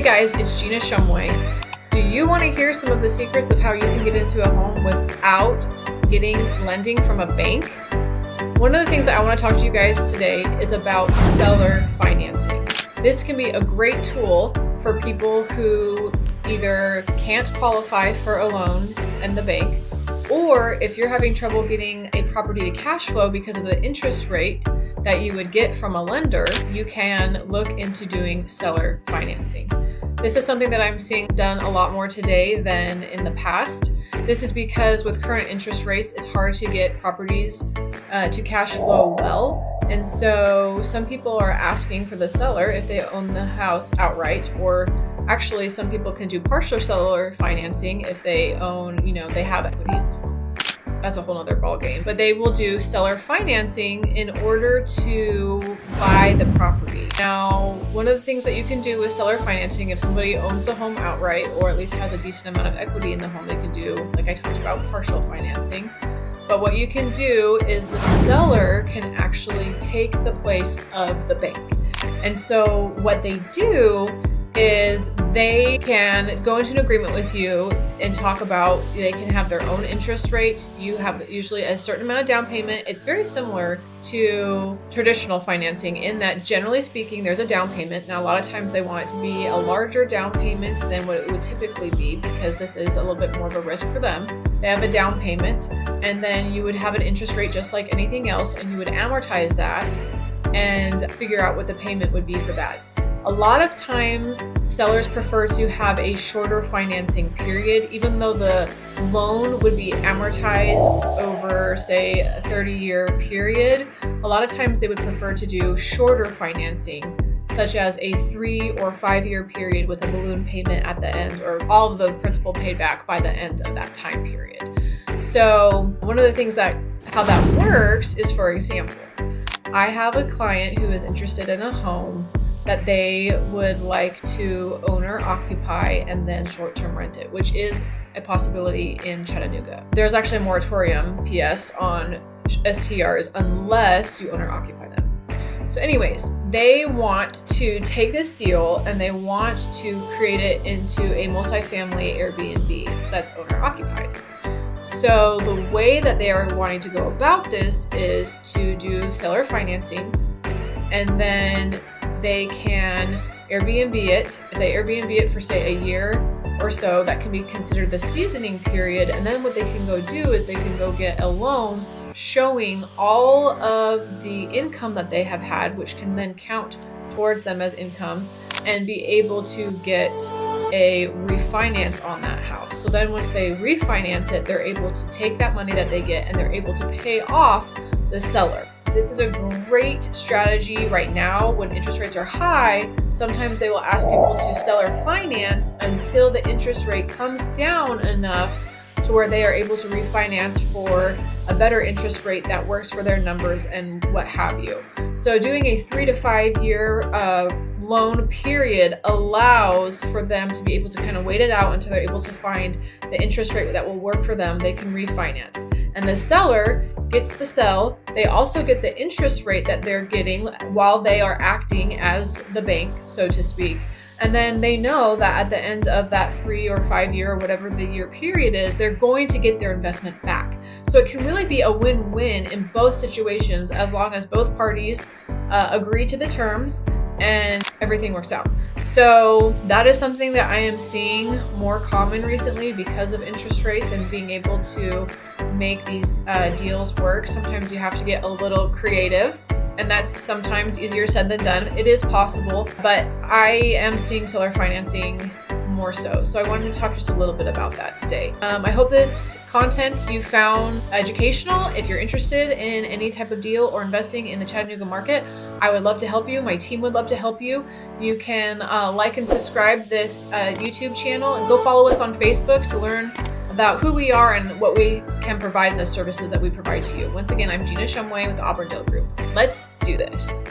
Hey guys, it's Gina Shumway. Do you want to hear some of the secrets of how you can get into a home without getting lending from a bank? One of the things that I want to talk to you guys today is about seller financing. This can be a great tool for people who either can't qualify for a loan in the bank, or if you're having trouble getting a property to cash flow because of the interest rate that you would get from a lender, you can look into doing seller financing. This is something that I'm seeing done a lot more today than in the past. This is because with current interest rates, it's hard to get properties to cash flow well. And so some people are asking for the seller if they own the house outright, or actually some people can do partial seller financing if they own, they have equity. That's a whole nother ball game, but they will do seller financing in order to buy the property. Now, one of the things that you can do with seller financing, if somebody owns the home outright, or at least has a decent amount of equity in the home, they can do, like I talked about, partial financing. But what you can do is the seller can actually take the place of the bank. And so what they do is they can go into an agreement with you and talk about, they can have their own interest rate. You have usually a certain amount of down payment. It's very similar to traditional financing in that, generally speaking, there's a down payment. Now, a lot of times they want it to be a larger down payment than what it would typically be, because this is a little bit more of a risk for them. They have a down payment, and then you would have an interest rate just like anything else, and you would amortize that and figure out what the payment would be for that. A lot of times, sellers prefer to have a shorter financing period, even though the loan would be amortized over, say, a 30-year period. A lot of times they would prefer to do shorter financing, such as a 3 or 5 year period with a balloon payment at the end, or all of the principal paid back by the end of that time period. So one of the things how that works is, for example, I have a client who is interested in a home that they would like to owner occupy and then short-term rent it, which is a possibility in Chattanooga. There's actually a moratorium, PS, on STRs unless you owner occupy them. So anyways, they want to take this deal and they want to create it into a multifamily Airbnb that's owner occupied. So the way that they are wanting to go about this is to do seller financing, and then they can Airbnb it. If they Airbnb it for, say, a year or so, that can be considered the seasoning period. And then what they can go do is they can go get a loan showing all of the income that they have had, which can then count towards them as income, and be able to get a refinance on that house. So then once they refinance it, they're able to take that money that they get and they're able to pay off the seller. This is a great strategy right now when interest rates are high. Sometimes they will ask people to seller finance until the interest rate comes down enough to where they are able to refinance for a better interest rate that works for their numbers and what have you. So doing a 3 to 5 year loan period allows for them to be able to kind of wait it out until they're able to find the interest rate that will work for them. They can refinance. And the seller gets the sell. They also get the interest rate that they're getting while they are acting as the bank, so to speak. And then they know that at the end of that 3 or 5 year or whatever the year period is, they're going to get their investment back. So it can really be a win-win in both situations, as long as both parties agree to the terms and everything works out. So that is something that I am seeing more common recently because of interest rates and being able to make these deals work. Sometimes you have to get a little creative, and that's sometimes easier said than done. It is possible, but I am seeing seller financing more so. So I wanted to talk just a little bit about that today. I hope this content you found educational. If you're interested in any type of deal or investing in the Chattanooga market, I would love to help you. My team would love to help you. You can like and subscribe this YouTube channel, and go follow us on Facebook to learn about who we are and what we can provide and the services that we provide to you. Once again, I'm Gina Shumway with the Auburndale Group. Let's do this.